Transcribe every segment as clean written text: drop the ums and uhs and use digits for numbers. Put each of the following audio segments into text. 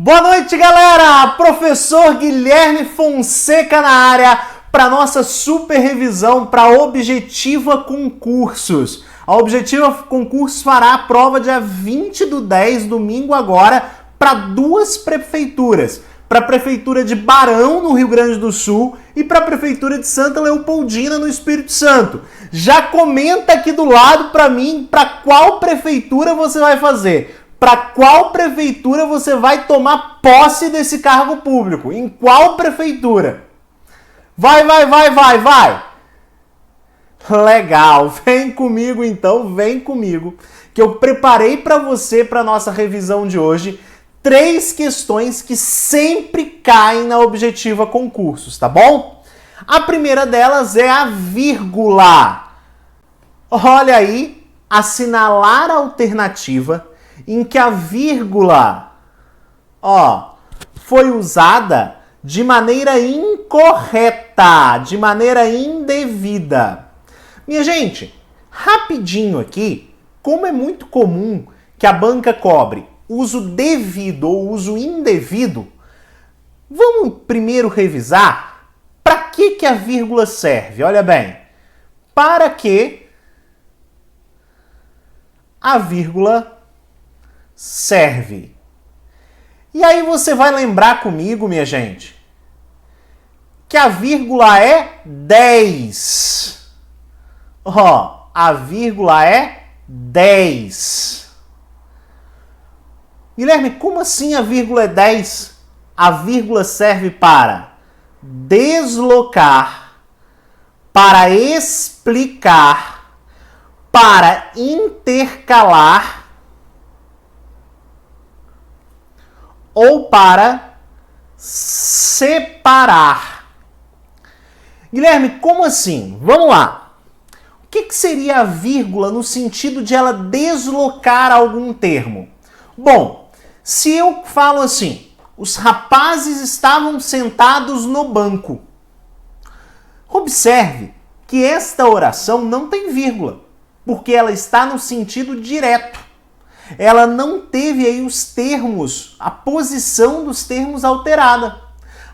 Boa noite, galera! Professor Guilherme Fonseca na área para nossa super revisão para a Objetiva Concursos. A Objetiva Concursos fará a prova dia 20/10, domingo agora, para duas prefeituras. Para a Prefeitura de Barão, no Rio Grande do Sul, e para a Prefeitura de Santa Leopoldina, no Espírito Santo. Já comenta aqui do lado para mim para qual prefeitura você vai fazer. Para qual prefeitura você vai tomar posse desse cargo público? Em qual prefeitura? Vai! Legal, vem comigo então, vem comigo, que eu preparei para você, para nossa revisão de hoje, 3 questões que sempre caem na Objetiva Concursos, tá bom? A primeira delas é a vírgula. Olha aí, assinalar a alternativa em que a vírgula, foi usada de maneira incorreta, de maneira indevida. Minha gente, rapidinho aqui, como é muito comum que a banca cobre uso devido ou uso indevido, vamos primeiro revisar para que a vírgula serve. Olha bem, para que a vírgula serve. E aí você vai lembrar comigo, minha gente, que a vírgula é 10. A vírgula é 10. Guilherme, como assim a vírgula é 10? A vírgula serve para deslocar, para explicar, para intercalar ou para separar. Guilherme, como assim? Vamos lá. O que seria a vírgula no sentido de ela deslocar algum termo? Bom, se eu falo assim, os rapazes estavam sentados no banco. Observe que esta oração não tem vírgula, porque ela está no sentido direto. Ela não teve aí os termos, a posição dos termos alterada.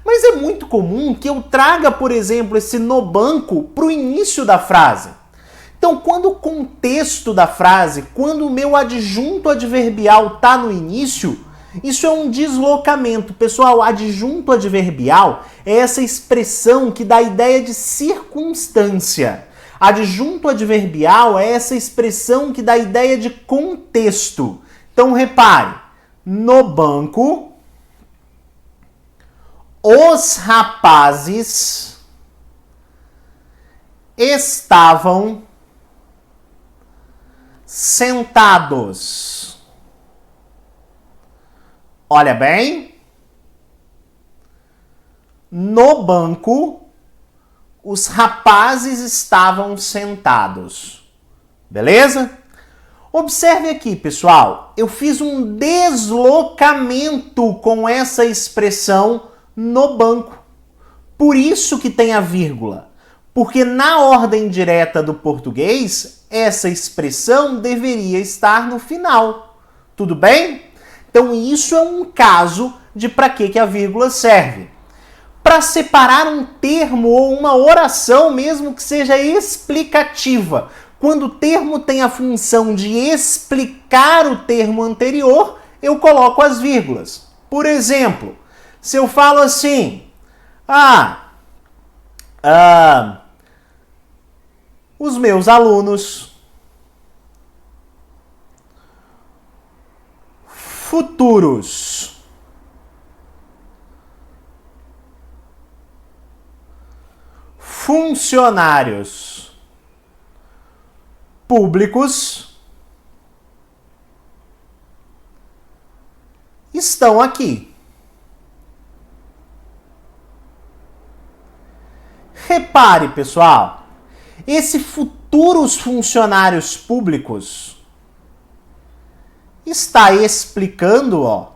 Mas é muito comum que eu traga, por exemplo, esse no banco para o início da frase. Então, quando o contexto da frase, quando o meu adjunto adverbial está no início, isso é um deslocamento. Pessoal, adjunto adverbial é essa expressão que dá a ideia de circunstância. Adjunto adverbial é essa expressão que dá a ideia de contexto. Então, repare, no banco, os rapazes estavam sentados. Olha bem, no banco, os rapazes estavam sentados. Beleza? Observe aqui, pessoal. Eu fiz um deslocamento com essa expressão no banco. Por isso que tem a vírgula. Porque na ordem direta do português, essa expressão deveria estar no final. Tudo bem? Então isso é um caso de para que a vírgula serve. Para separar um termo ou uma oração, mesmo que seja explicativa. Quando o termo tem a função de explicar o termo anterior, eu coloco as vírgulas. Por exemplo, se eu falo assim, os meus alunos futuros funcionários públicos estão aqui. Repare, pessoal, esse futuros funcionários públicos está explicando,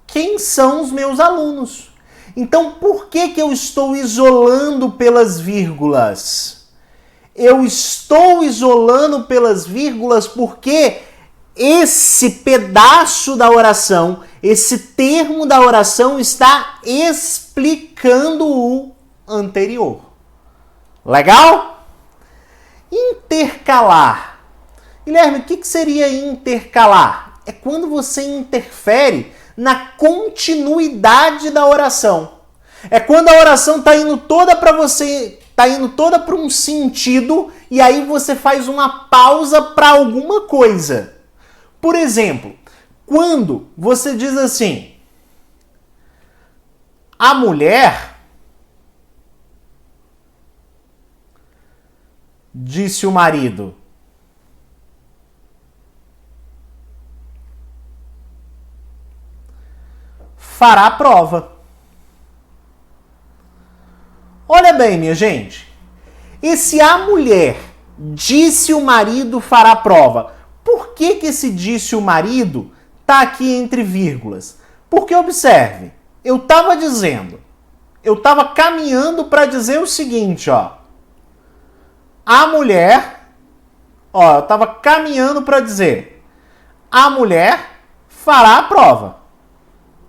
quem são os meus alunos. Então, por que eu estou isolando pelas vírgulas? Eu estou isolando pelas vírgulas porque esse pedaço da oração, esse termo da oração está explicando o anterior. Legal? Intercalar. Guilherme, o que seria intercalar? É quando você interfere na continuidade da oração. É quando a oração está indo toda para você, está indo toda para um sentido e aí você faz uma pausa para alguma coisa. Por exemplo, quando você diz assim, a mulher disse o marido, fará a prova. Olha bem, minha gente, esse a mulher disse o marido fará a prova. Por que esse disse o marido está aqui entre vírgulas? Porque observe, eu estava dizendo, eu estava caminhando para dizer o seguinte, ó. A mulher, ó, eu estava caminhando para dizer, a mulher fará a prova,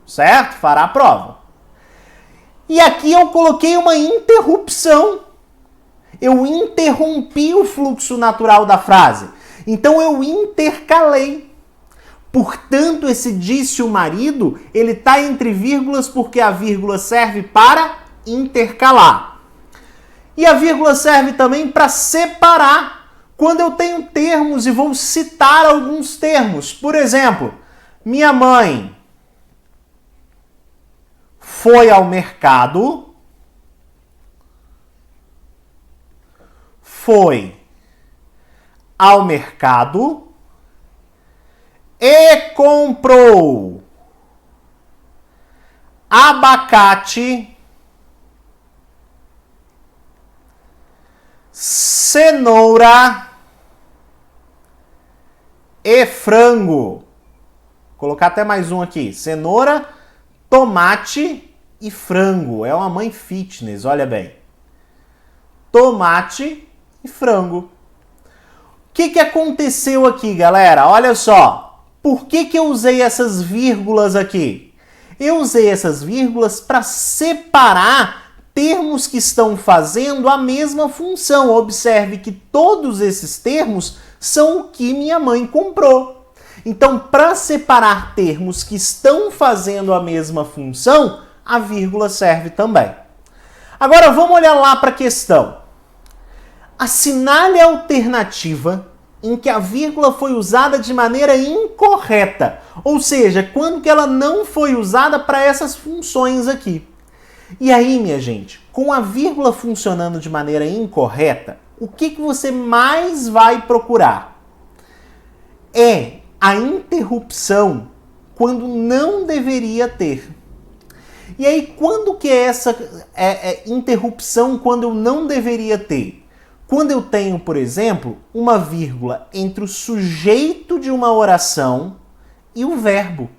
certo? Fará a prova. E aqui eu coloquei uma interrupção. Eu interrompi o fluxo natural da frase. Então eu intercalei. Portanto, esse disse o marido, ele está entre vírgulas porque a vírgula serve para intercalar. E a vírgula serve também para separar. Quando eu tenho termos e vou citar alguns termos. Por exemplo, minha mãe foi ao mercado, foi ao mercado e comprou abacate, cenoura e frango. Vou colocar até mais um aqui. Cenoura, tomate e frango. É uma mãe fitness, olha bem. Tomate e frango. O que aconteceu aqui, galera? Olha só. Por que eu usei essas vírgulas aqui? Eu usei essas vírgulas para separar termos que estão fazendo a mesma função. Observe que todos esses termos são o que minha mãe comprou. Então, para separar termos que estão fazendo a mesma função, a vírgula serve também. Agora, vamos olhar lá para a questão. Assinale a alternativa em que a vírgula foi usada de maneira incorreta, ou seja, quando que ela não foi usada para essas funções aqui. E aí, minha gente, com a vírgula funcionando de maneira incorreta, o que você mais vai procurar? É a interrupção quando não deveria ter. E aí, quando que é essa interrupção quando eu não deveria ter? Quando eu tenho, por exemplo, uma vírgula entre o sujeito de uma oração e o verbo.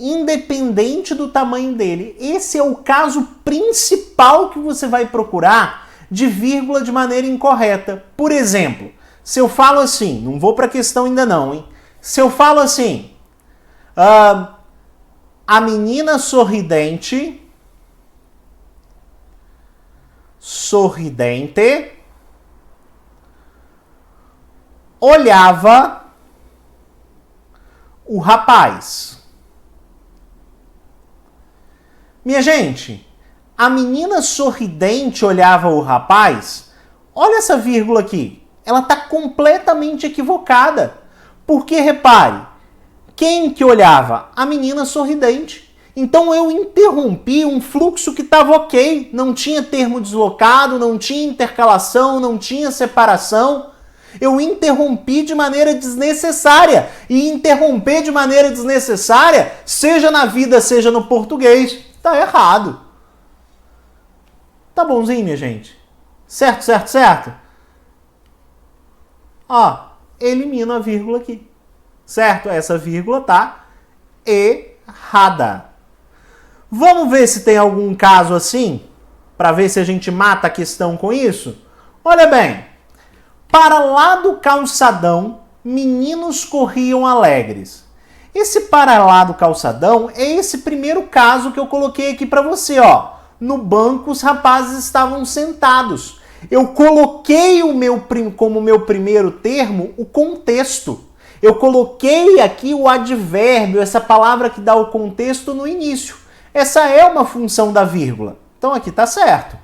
Independente do tamanho dele. Esse é o caso principal que você vai procurar de vírgula de maneira incorreta. Por exemplo, se eu falo assim, não vou para a questão ainda não, hein? Se eu falo assim, a menina sorridente, olhava o rapaz. Minha gente, a menina sorridente olhava o rapaz. Olha essa vírgula aqui. Ela está completamente equivocada. Porque, repare, quem que olhava? A menina sorridente. Então eu interrompi um fluxo que estava ok. Não tinha termo deslocado, não tinha intercalação, não tinha separação. Eu interrompi de maneira desnecessária. E interromper de maneira desnecessária, seja na vida, seja no português, tá errado. Tá bonzinho, minha gente? Certo? Ó, elimina a vírgula aqui. Certo? Essa vírgula tá errada. Vamos ver se tem algum caso assim? Para ver se a gente mata a questão com isso? Olha bem. Para lá do calçadão, meninos corriam alegres. Esse para lá do calçadão é esse primeiro caso que eu coloquei aqui para você, ó. No banco os rapazes estavam sentados. Eu coloquei como meu primeiro termo o contexto. Eu coloquei aqui o advérbio, essa palavra que dá o contexto no início. Essa é uma função da vírgula. Então aqui tá certo.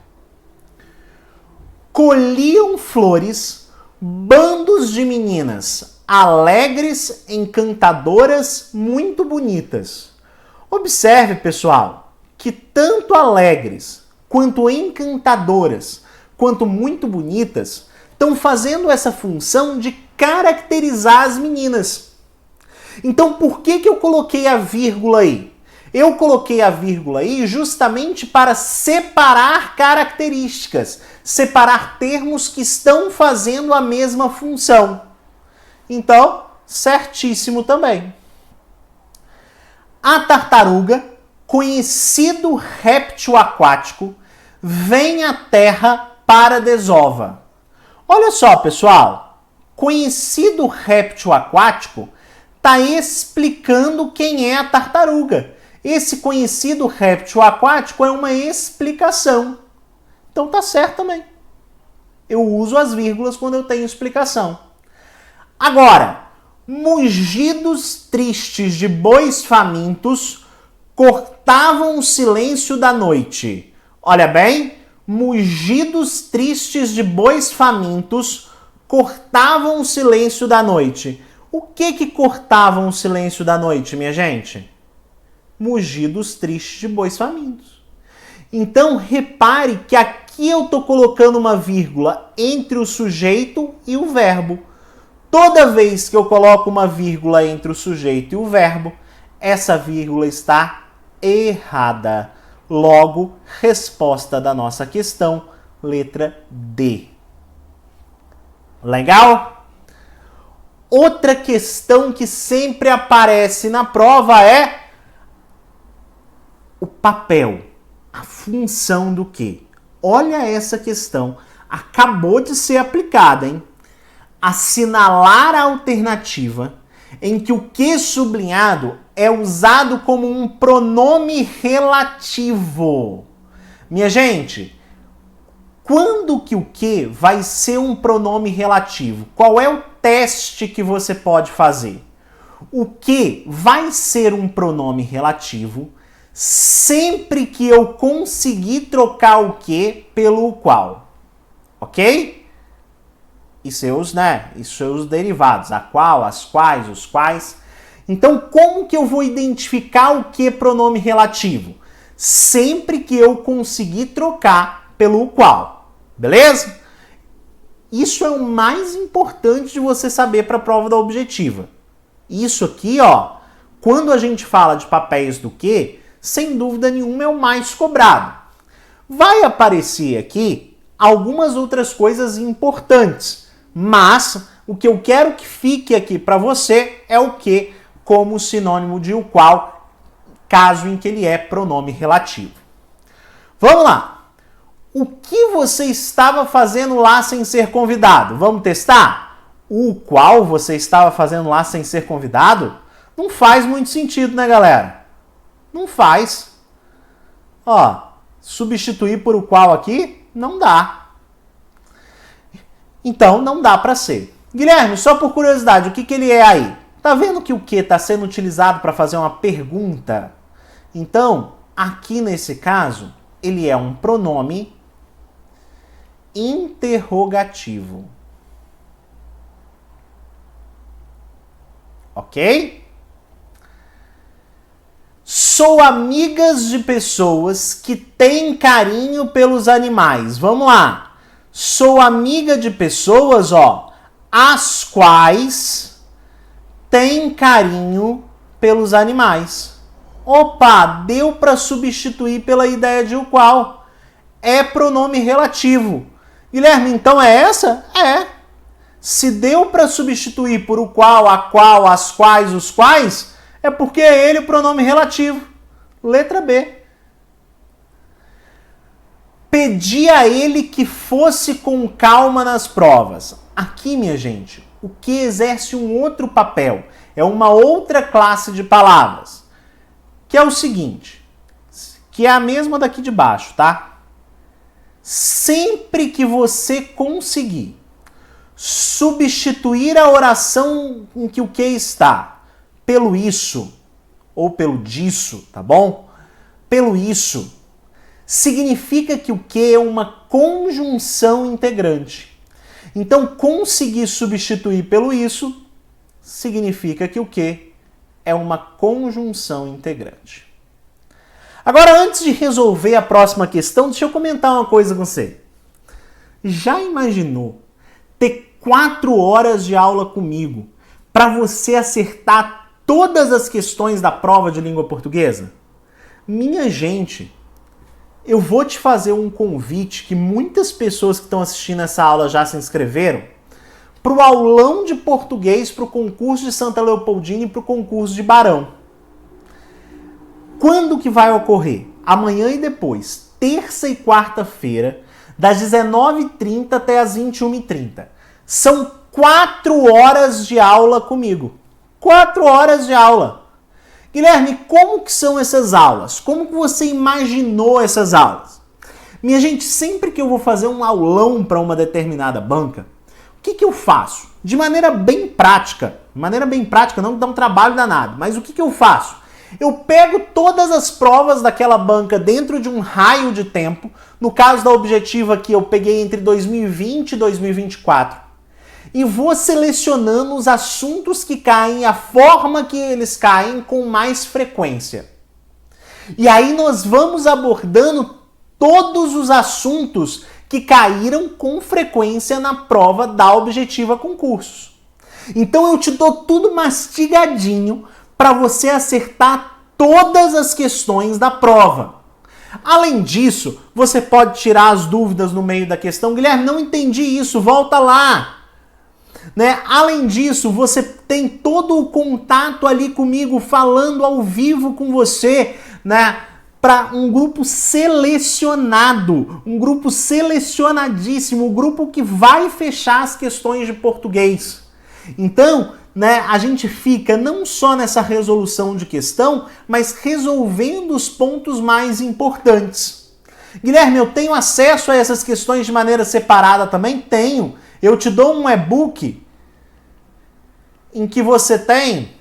Colhiam flores, bandos de meninas, alegres, encantadoras, muito bonitas. Observe, pessoal, que tanto alegres, quanto encantadoras, quanto muito bonitas, estão fazendo essa função de caracterizar as meninas. Então, por que eu coloquei a vírgula aí? Eu coloquei a vírgula aí justamente para separar características, separar termos que estão fazendo a mesma função. Então, certíssimo também. A tartaruga, conhecido réptil aquático, vem à terra para a desova. Olha só, pessoal, conhecido réptil aquático está explicando quem é a tartaruga. Esse conhecido réptil aquático é uma explicação. Então tá certo também. Eu uso as vírgulas quando eu tenho explicação. Agora, mugidos tristes de bois famintos cortavam o silêncio da noite. Olha bem, mugidos tristes de bois famintos cortavam o silêncio da noite. O que cortavam o silêncio da noite, minha gente? Mugidos tristes de bois famintos. Então, repare que aqui eu estou colocando uma vírgula entre o sujeito e o verbo. Toda vez que eu coloco uma vírgula entre o sujeito e o verbo, essa vírgula está errada. Logo, resposta da nossa questão, letra D. Legal? Outra questão que sempre aparece na prova é o papel, a função do quê? Olha essa questão, acabou de ser aplicada, hein? Assinalar a alternativa em que o que sublinhado é usado como um pronome relativo. Minha gente, quando que o que vai ser um pronome relativo? Qual é o teste que você pode fazer? O que vai ser um pronome relativo sempre que eu conseguir trocar o que pelo qual. Ok? E seus derivados, a qual, as quais, os quais. Então, como que eu vou identificar o que pronome relativo? Sempre que eu conseguir trocar pelo qual. Beleza? Isso é o mais importante de você saber para a prova da objetiva. Isso aqui, ó, quando a gente fala de papéis do que, sem dúvida nenhuma é o mais cobrado. Vai aparecer aqui algumas outras coisas importantes, mas o que eu quero que fique aqui para você é o que como sinônimo de o qual, caso em que ele é pronome relativo. Vamos lá. O que você estava fazendo lá sem ser convidado? Vamos testar? O qual você estava fazendo lá sem ser convidado? Não faz muito sentido, né, galera? Não faz. Ó, substituir por o qual aqui não dá. Então, não dá para ser. Guilherme, só por curiosidade, o que ele é aí? Tá vendo que o que está sendo utilizado para fazer uma pergunta? Então, aqui nesse caso, ele é um pronome interrogativo. Ok? Sou amigas de pessoas que têm carinho pelos animais. Vamos lá. Sou amiga de pessoas, ó, as quais têm carinho pelos animais. Opa, deu para substituir pela ideia de o qual. É pronome relativo. Guilherme, então é essa? É. Se deu para substituir por o qual, a qual, as quais, os quais, é porque é ele o pronome relativo. Letra B. Pedi a ele que fosse com calma nas provas. Aqui, minha gente, o que exerce um outro papel, é uma outra classe de palavras, que é o seguinte, que é a mesma daqui de baixo, tá? Sempre que você conseguir substituir a oração em que o que está pelo isso ou pelo disso, tá bom? Pelo isso, significa que o que é uma conjunção integrante. Então, conseguir substituir pelo isso significa que o que é uma conjunção integrante. Agora, antes de resolver a próxima questão, deixa eu comentar uma coisa com você. Já imaginou ter 4 horas de aula comigo para você acertar todas as questões da prova de língua portuguesa? Minha gente, eu vou te fazer um convite que muitas pessoas que estão assistindo essa aula já se inscreveram para o aulão de português para o concurso de Santa Leopoldina e para o concurso de Barão. Quando que vai ocorrer? Amanhã e depois, terça e quarta-feira, das 19h30 até as 21h30. São 4 horas de aula comigo. 4 horas de aula. Guilherme, como que são essas aulas? Como que você imaginou essas aulas? Minha gente, sempre que eu vou fazer um aulão para uma determinada banca, o que eu faço? De maneira bem prática, não dá um trabalho danado, mas o que eu faço? Eu pego todas as provas daquela banca dentro de um raio de tempo, no caso da Objetiva aqui eu peguei entre 2020 e 2024, e vou selecionando os assuntos que caem, a forma que eles caem com mais frequência. E aí nós vamos abordando todos os assuntos que caíram com frequência na prova da Objetiva Concursos. Então eu te dou tudo mastigadinho para você acertar todas as questões da prova. Além disso, você pode tirar as dúvidas no meio da questão. Guilherme, não entendi isso, volta lá. Né? Além disso, você tem todo o contato ali comigo, falando ao vivo com você, né? Para um grupo selecionado, um grupo selecionadíssimo, um grupo que vai fechar as questões de português. Então, né, a gente fica não só nessa resolução de questão, mas resolvendo os pontos mais importantes. Guilherme, eu tenho acesso a essas questões de maneira separada também? Tenho. Eu te dou um e-book em que você tem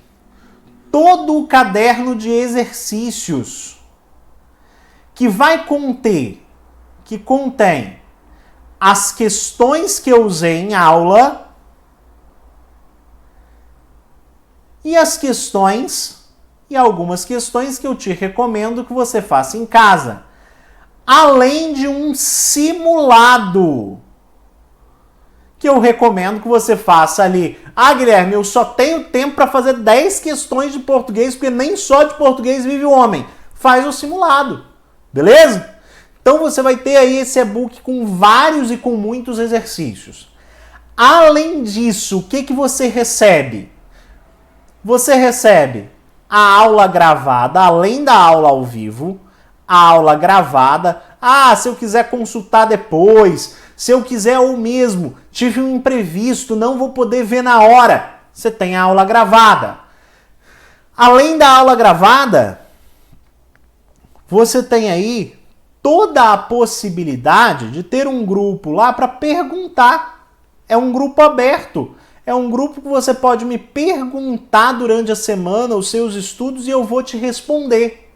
todo o caderno de exercícios que contém as questões que eu usei em aula e as questões e algumas questões que eu te recomendo que você faça em casa, além de um simulado que eu recomendo que você faça ali. Ah, Guilherme, eu só tenho tempo para fazer 10 questões de português, porque nem só de português vive o homem. Faz o simulado, beleza? Então você vai ter aí esse e-book com vários e com muitos exercícios. Além disso, o que você recebe? Você recebe a aula gravada, além da aula ao vivo, a aula gravada. Ah, se eu quiser consultar depois, se eu quiser ou mesmo, tive um imprevisto, não vou poder ver na hora, você tem a aula gravada. Além da aula gravada, você tem aí toda a possibilidade de ter um grupo lá para perguntar. É um grupo aberto. É um grupo que você pode me perguntar durante a semana os seus estudos e eu vou te responder.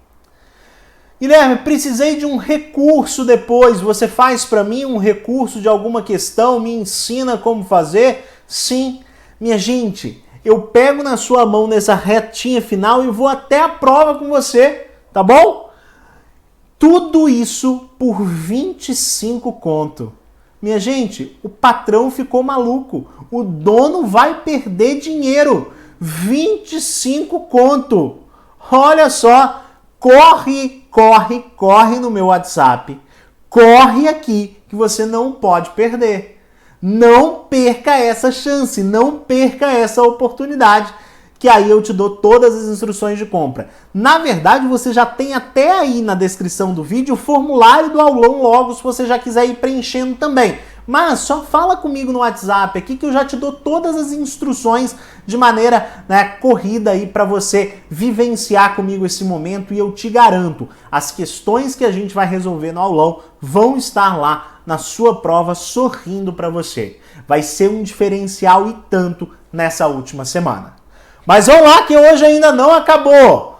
Guilherme, precisei de um recurso depois. Você faz para mim um recurso de alguma questão? Me ensina como fazer? Sim. Minha gente, eu pego na sua mão nessa retinha final e vou até a prova com você, tá bom? Tudo isso por 25 conto. Minha gente, o patrão ficou maluco. O dono vai perder dinheiro. 25 conto. Olha só. Corre no meu WhatsApp. Corre aqui que você não pode perder. Não perca essa chance. Não perca essa oportunidade. Que aí eu te dou todas as instruções de compra. Na verdade, você já tem até aí na descrição do vídeo o formulário do aulão logo, se você já quiser ir preenchendo também. Mas só fala comigo no WhatsApp aqui que eu já te dou todas as instruções de maneira, né, corrida aí para você vivenciar comigo esse momento, e eu te garanto, as questões que a gente vai resolver no aulão vão estar lá na sua prova sorrindo para você. Vai ser um diferencial e tanto nessa última semana. Mas vamos lá que hoje ainda não acabou.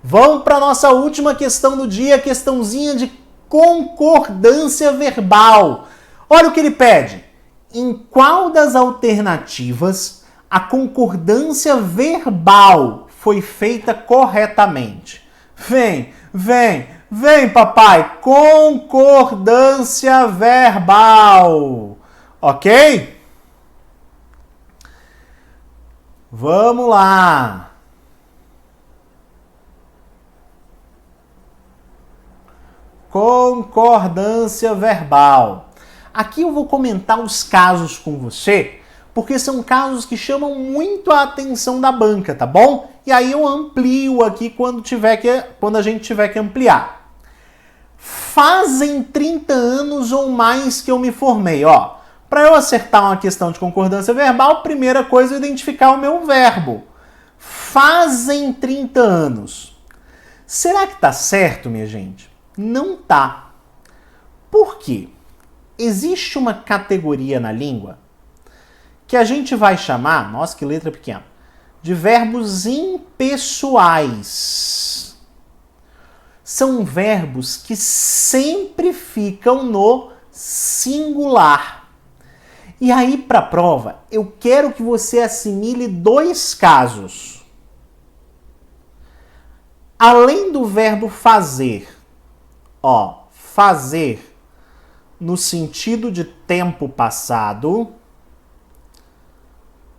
Vamos para nossa última questão do dia, questãozinha de concordância verbal. Olha o que ele pede. Em qual das alternativas a concordância verbal foi feita corretamente? Vem, papai. Concordância verbal. Ok? Vamos lá. Concordância verbal. Aqui eu vou comentar os casos com você, porque são casos que chamam muito a atenção da banca, tá bom? E aí eu amplio aqui quando a gente tiver que ampliar. Fazem 30 anos ou mais que eu me formei, ó. Para eu acertar uma questão de concordância verbal, primeira coisa é identificar o meu verbo. Fazem 30 anos. Será que tá certo, minha gente? Não tá. Por quê? Existe uma categoria na língua que a gente vai chamar, nossa, que letra pequena, de verbos impessoais. São verbos que sempre ficam no singular. E aí, para a prova, eu quero que você assimile dois casos. Além do verbo fazer, ó, fazer no sentido de tempo passado,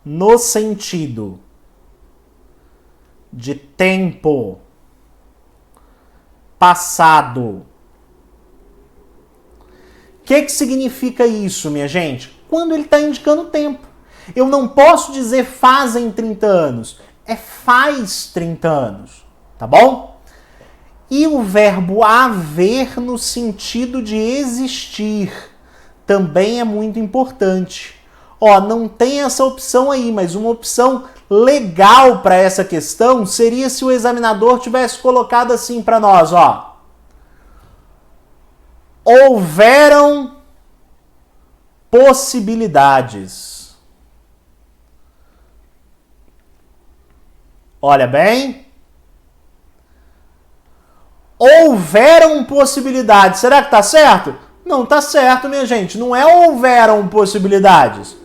no sentido de tempo passado. O que significa isso, minha gente? Quando ele está indicando tempo. Eu não posso dizer fazem 30 anos, é faz 30 anos, tá bom? E o verbo haver no sentido de existir também é muito importante. Ó, não tem essa opção aí, mas uma opção legal para essa questão seria se o examinador tivesse colocado assim para nós, ó. Houveram possibilidades. Olha bem. Houveram possibilidades. Será que tá certo? Não tá certo, minha gente. Não é houveram possibilidades.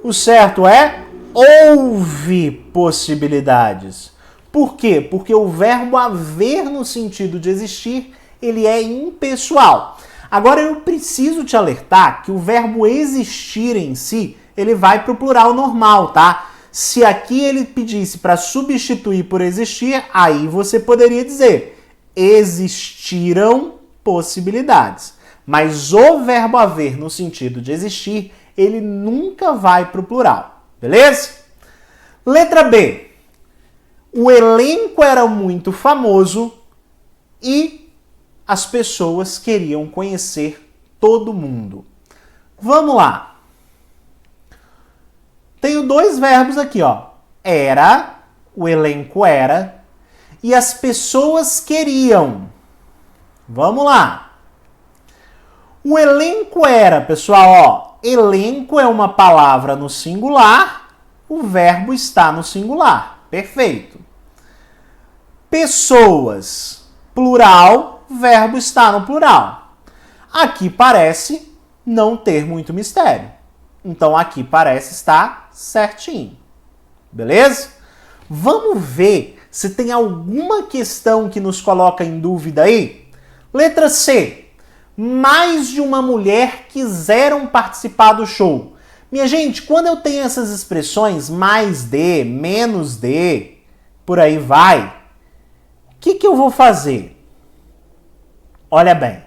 O certo é houve possibilidades. Por quê? Porque o verbo haver no sentido de existir, ele é impessoal. Agora eu preciso te alertar que o verbo existir em si, ele vai para o plural normal, tá? Se aqui ele pedisse para substituir por existir, aí você poderia dizer existiram possibilidades. Mas o verbo haver no sentido de existir, ele nunca vai para o plural, beleza? Letra B. O elenco era muito famoso e as pessoas queriam conhecer todo mundo. Vamos lá. Tenho dois verbos aqui, ó. Era, o elenco era, e as pessoas queriam. Vamos lá. O elenco era, pessoal, ó. Elenco é uma palavra no singular, o verbo está no singular. Perfeito. Pessoas, plural, verbo está no plural. Aqui parece não ter muito mistério. Então aqui parece estar certinho. Beleza? Vamos ver se tem alguma questão que nos coloca em dúvida aí. Letra C. Mais de uma mulher quiseram participar do show. Minha gente, quando eu tenho essas expressões mais de, menos de, por aí vai, o que eu vou fazer? Olha bem,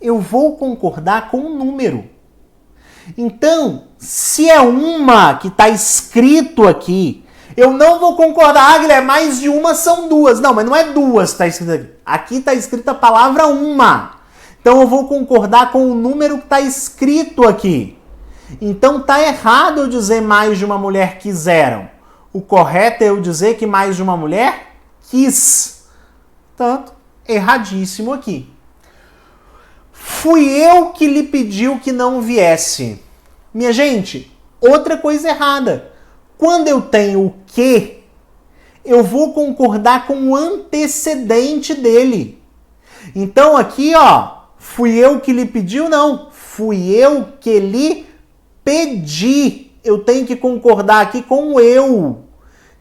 eu vou concordar com o número. Então, se é uma que está escrito aqui, eu não vou concordar, ah, Guilherme, mais de uma são duas. Não, mas não é duas que está escrito aqui. Aqui está escrita a palavra uma. Então eu vou concordar com o número que está escrito aqui. Então tá errado eu dizer mais de uma mulher quiseram. O correto é eu dizer que mais de uma mulher quis. Portanto, erradíssimo aqui. Fui eu que lhe pediu que não viesse. Minha gente, outra coisa errada. Quando eu tenho o que, eu vou concordar com o antecedente dele. Então aqui, ó, fui eu que lhe pediu? Não. Fui eu que lhe pedi. Eu tenho que concordar aqui com o eu.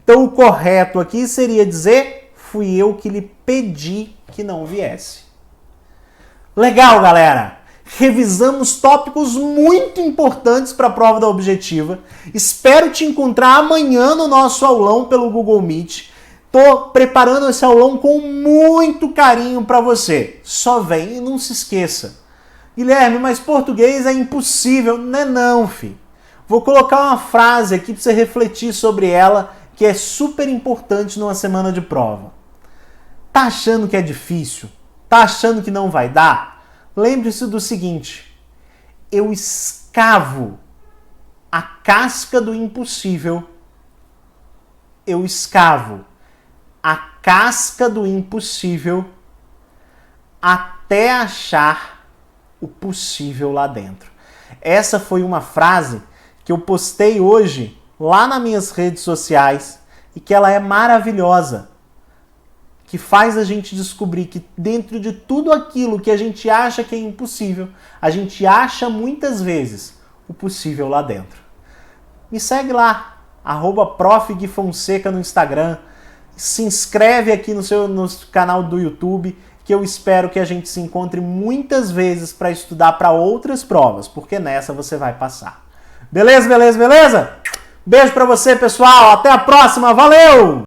Então o correto aqui seria dizer fui eu que lhe pedi que não viesse. Legal, galera! Revisamos tópicos muito importantes para a prova da objetiva. Espero te encontrar amanhã no nosso aulão pelo Google Meet. Tô preparando esse aulão com muito carinho para você. Só vem e não se esqueça. Guilherme, mas português é impossível. Não é não, filho. Vou colocar uma frase aqui para você refletir sobre ela, que é super importante numa semana de prova. Tá achando que é difícil? Tá achando que não vai dar? Lembre-se do seguinte: eu escavo a casca do impossível. Eu escavo a casca do impossível até achar o possível lá dentro. Essa foi uma frase que eu postei hoje lá nas minhas redes sociais e que ela é maravilhosa, que faz a gente descobrir que dentro de tudo aquilo que a gente acha que é impossível, a gente acha muitas vezes o possível lá dentro. Me segue lá, @profguifonseca no Instagram, se inscreve aqui no canal do YouTube, que eu espero que a gente se encontre muitas vezes para estudar para outras provas, porque nessa você vai passar. Beleza, beleza, beleza? Beijo para você, pessoal. Até a próxima. Valeu!